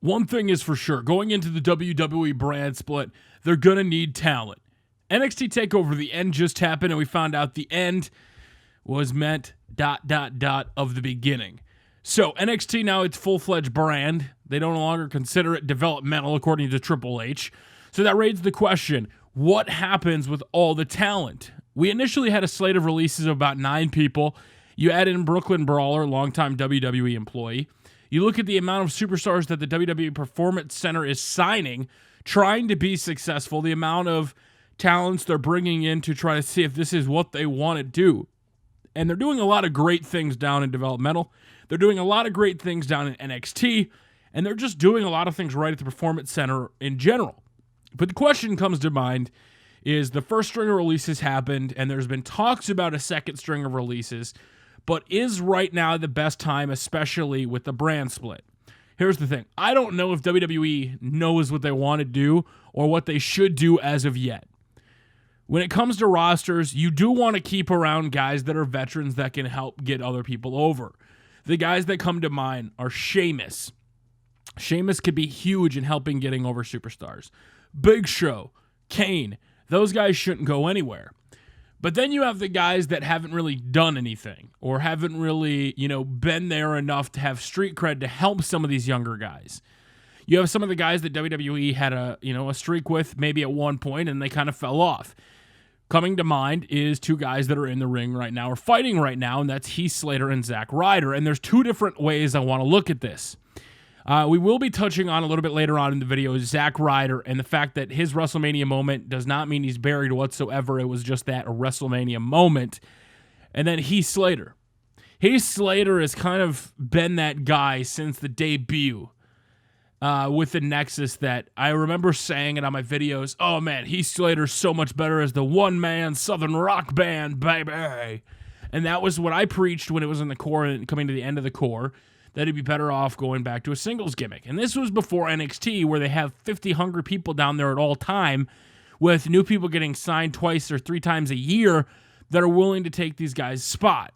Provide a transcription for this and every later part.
One thing is for sure, going into the WWE brand split, they're going to need talent. NXT TakeOver, the end just happened, and we found out the end was meant ... of the beginning. So NXT now, it's full-fledged brand. They no longer consider it developmental, according to Triple H. So that raises the question, what happens with all the talent? We initially had a slate of releases of about 9 people. You add in Brooklyn Brawler, longtime WWE employee. You look at the amount of superstars that the WWE Performance Center is signing, trying to be successful, the amount of talents they're bringing in to try to see if this is what they want to do. And they're doing a lot of great things down in developmental. They're doing a lot of great things down in NXT. And they're just doing a lot of things right at the Performance Center in general. But the question comes to mind is the first string of releases happened, and there's been talks about a second string of releases. But is right now the best time, especially with the brand split? Here's the thing. I don't know if WWE knows what they want to do or what they should do as of yet. When it comes to rosters, you do want to keep around guys that are veterans that can help get other people over. The guys that come to mind are Sheamus. Sheamus could be huge in helping getting over superstars. Big Show, Kane, those guys shouldn't go anywhere. But then you have the guys that haven't really done anything or haven't really, been there enough to have street cred to help some of these younger guys. You have some of the guys that WWE had a streak with maybe at one point and they kind of fell off. Coming to mind is 2 guys that are in the ring right now or fighting right now, and that's Heath Slater and Zack Ryder. And there's 2 different ways I want to look at this. We will be touching on a little bit later on in the video Zack Ryder and the fact that his WrestleMania moment does not mean he's buried whatsoever. It was just that, a WrestleMania moment. And then Heath Slater. Heath Slater has kind of been that guy since the debut with the Nexus that I remember saying it on my videos. Oh man, Heath Slater's so much better as the one-man Southern rock band, baby. And that was what I preached when it was in the core and coming to the end of the core, that he'd be better off going back to a singles gimmick. And this was before NXT, where they have 50 hungry people down there at all time, with new people getting signed twice or 3 times a year that are willing to take these guys' spot.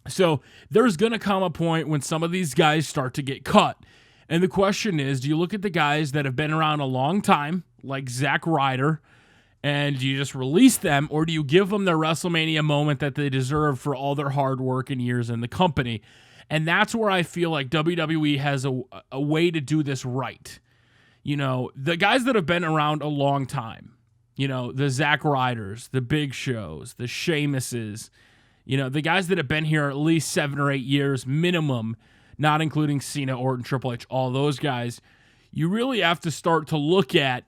So there's going to come a point when some of these guys start to get cut. And the question is, do you look at the guys that have been around a long time, like Zack Ryder, and do you just release them, or do you give them their WrestleMania moment that they deserve for all their hard work and years in the company? And that's where I feel like WWE has a way to do this right. The guys that have been around a long time, the Zack Ryders, the Big Shows, the Sheamuses, the guys that have been here at least 7 or 8 years minimum, not including Cena, Orton, Triple H, all those guys, you really have to start to look at,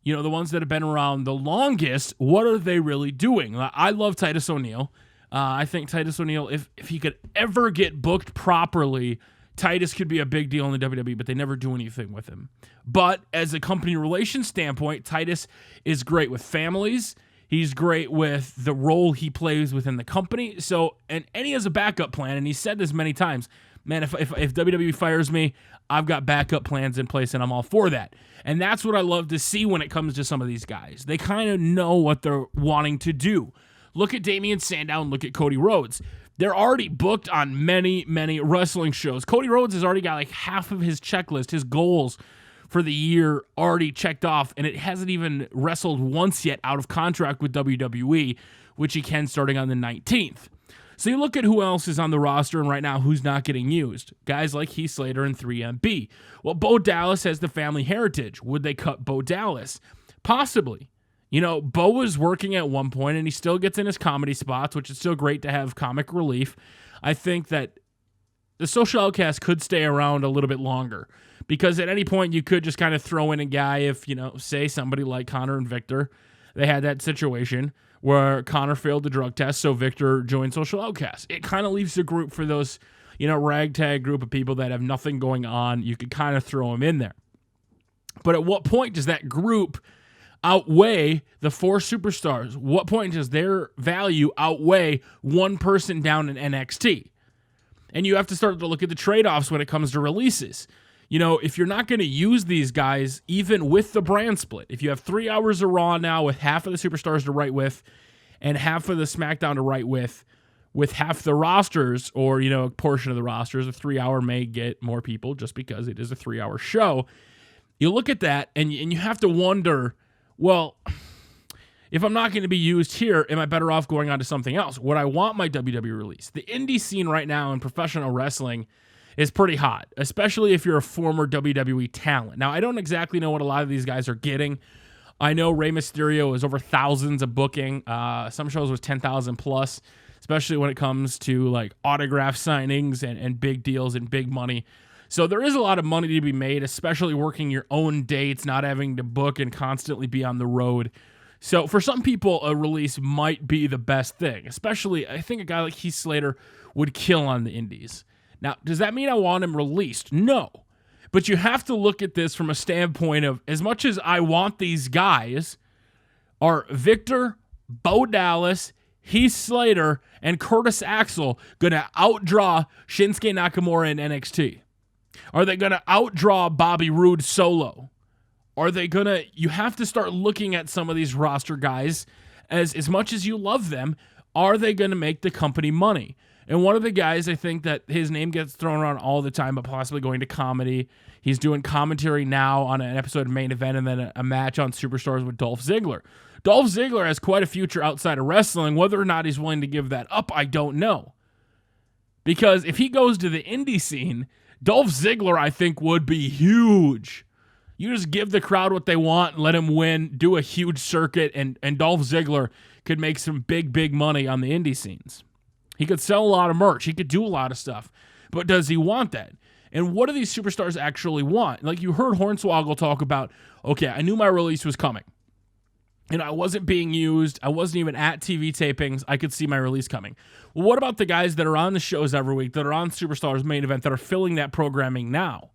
the ones that have been around the longest. What are they really doing? I love Titus O'Neil. I think Titus O'Neil, if he could ever get booked properly, Titus could be a big deal in the WWE, but they never do anything with him. But as a company relations standpoint, Titus is great with families. He's great with the role he plays within the company. So, and he has a backup plan, and he said this many times. Man, if WWE fires me, I've got backup plans in place, and I'm all for that. And that's what I love to see when it comes to some of these guys. They kind of know what they're wanting to do. Look at Damian Sandow and look at Cody Rhodes. They're already booked on many, many wrestling shows. Cody Rhodes has already got like half of his checklist, his goals for the year already checked off, and it hasn't even wrestled once yet out of contract with WWE, which he can starting on the 19th. So you look at who else is on the roster and right now who's not getting used. Guys like Heath Slater and 3MB. Well, Bo Dallas has the family heritage. Would they cut Bo Dallas? Possibly. Bo was working at one point and he still gets in his comedy spots, which is still great to have comic relief. I think that the Social Outcast could stay around a little bit longer because at any point you could just kind of throw in a guy if, say somebody like Connor and Victor. They had that situation where Connor failed the drug test, so Victor joined Social Outcast. It kind of leaves the group for those, ragtag group of people that have nothing going on. You could kind of throw them in there. But at what point does that group outweigh the 4 superstars? What point does their value outweigh one person down in NXT? And you have to start to look at the trade-offs when it comes to releases. If you're not going to use these guys, even with the brand split, if you have 3 hours of Raw now with half of the superstars to write with and half of the SmackDown to write with, with half the rosters, or, a portion of the rosters, a 3-hour may get more people just because it is a 3-hour show. You look at that and you have to wonder, well, if I'm not going to be used here, am I better off going on to something else? Would I want my WWE release? The indie scene right now in professional wrestling is pretty hot, especially if you're a former WWE talent. Now, I don't exactly know what a lot of these guys are getting. I know Rey Mysterio is over thousands of booking. Some shows was 10,000 plus, especially when it comes to like autograph signings and big deals and big money. So there is a lot of money to be made, especially working your own dates, not having to book and constantly be on the road. So for some people, a release might be the best thing, especially I think a guy like Heath Slater would kill on the indies. Now, does that mean I want him released? No. But you have to look at this from a standpoint of, as much as I want these guys, are Victor, Bo Dallas, Heath Slater, and Curtis Axel going to outdraw Shinsuke Nakamura in NXT? Are they going to outdraw Bobby Roode solo? Are they going to... You have to start looking at some of these roster guys as much as you love them, are they going to make the company money? And one of the guys, I think that his name gets thrown around all the time, but possibly going to comedy. He's doing commentary now on an episode of Main Event and then a match on Superstars with Dolph Ziggler. Dolph Ziggler has quite a future outside of wrestling. Whether or not he's willing to give that up, I don't know. Because if he goes to the indie scene, Dolph Ziggler, I think, would be huge. You just give the crowd what they want and let him win, do a huge circuit, and Dolph Ziggler could make some big, big money on the indie scenes. He could sell a lot of merch. He could do a lot of stuff. But does he want that? And what do these superstars actually want? Like you heard Hornswoggle talk about, okay, I knew my release was coming. And I wasn't being used. I wasn't even at TV tapings. I could see my release coming. Well, what about the guys that are on the shows every week, that are on Superstars Main Event, that are filling that programming now?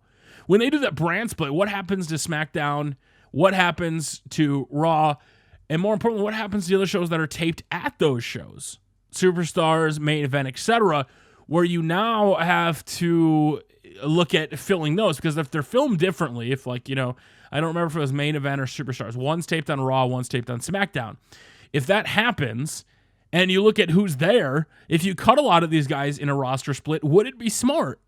When they do that brand split, what happens to SmackDown? What happens to Raw? And more importantly, what happens to the other shows that are taped at those shows? Superstars, Main Event, etc., where you now have to look at filling those, because if they're filmed differently, if like, I don't remember if it was Main Event or Superstars, one's taped on Raw, one's taped on SmackDown. If that happens, and you look at who's there, if you cut a lot of these guys in a roster split, would it be smart?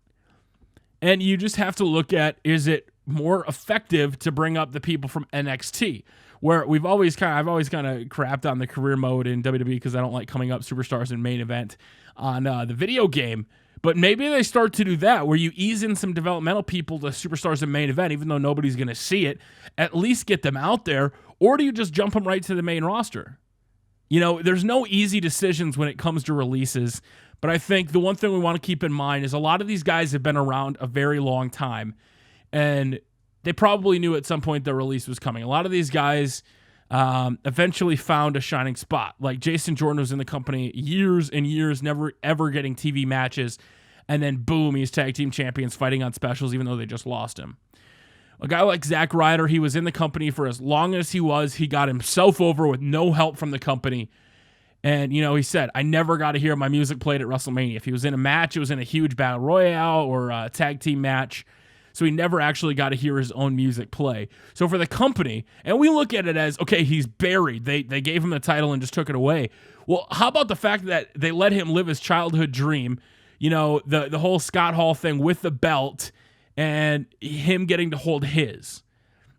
And you just have to look at, is it more effective to bring up the people from NXT? Where I've always kind of crapped on the career mode in WWE because I don't like coming up Superstars and Main Event on the video game. But maybe they start to do that, where you ease in some developmental people to Superstars and Main Event, even though nobody's going to see it. At least get them out there. Or do you just jump them right to the main roster? There's no easy decisions when it comes to releases. But I think the one thing we want to keep in mind is a lot of these guys have been around a very long time. And they probably knew at some point the release was coming. A lot of these guys eventually found a shining spot. Like Jason Jordan was in the company years and years, never ever getting TV matches. And then boom, he's tag team champions fighting on specials, even though they just lost him. A guy like Zack Ryder, he was in the company for as long as he was. He got himself over with no help from the company. And, he said, I never got to hear my music played at WrestleMania. If he was in a match, it was in a huge battle royale or a tag team match. So he never actually got to hear his own music play. So for the company, and we look at it as, okay, he's buried. They gave him the title and just took it away. Well, how about the fact that they let him live his childhood dream? The whole Scott Hall thing with the belt and him getting to hold his.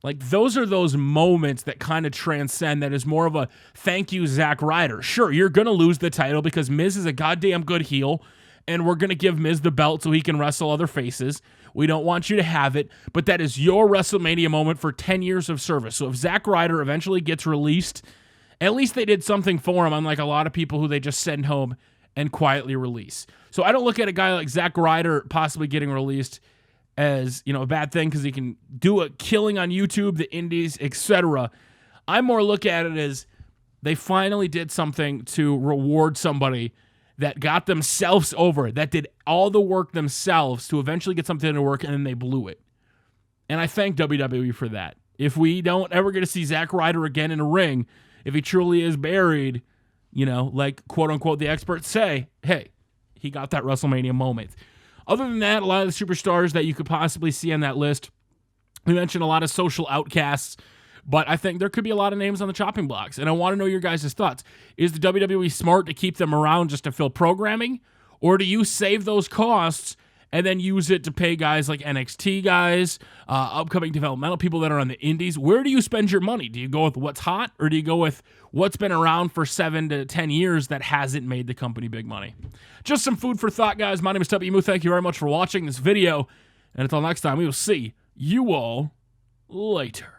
Like, those are those moments that kind of transcend, that is more of a thank you, Zack Ryder. Sure, you're going to lose the title because Miz is a goddamn good heel, and we're going to give Miz the belt so he can wrestle other faces. We don't want you to have it, but that is your WrestleMania moment for 10 years of service. So if Zack Ryder eventually gets released, at least they did something for him, unlike a lot of people who they just send home and quietly release. So I don't look at a guy like Zack Ryder possibly getting released as, a bad thing because he can do a killing on YouTube, the indies, etc. I more look at it as they finally did something to reward somebody that got themselves over, that did all the work themselves to eventually get something to work, and then they blew it. And I thank WWE for that. If we don't ever get to see Zack Ryder again in a ring, if he truly is buried, like quote-unquote the experts say, hey, he got that WrestleMania moment. Other than that, a lot of the superstars that you could possibly see on that list, we mentioned a lot of social outcasts. But I think there could be a lot of names on the chopping blocks, and I want to know your guys' thoughts. Is the WWE smart to keep them around just to fill programming, or do you save those costs and then use it to pay guys like NXT guys, upcoming developmental people that are on the indies? Where do you spend your money? Do you go with what's hot, or do you go with what's been around for 7 to 10 years that hasn't made the company big money? Just some food for thought, guys. My name is Tubby. Thank you very much for watching this video, and until next time, we will see you all later.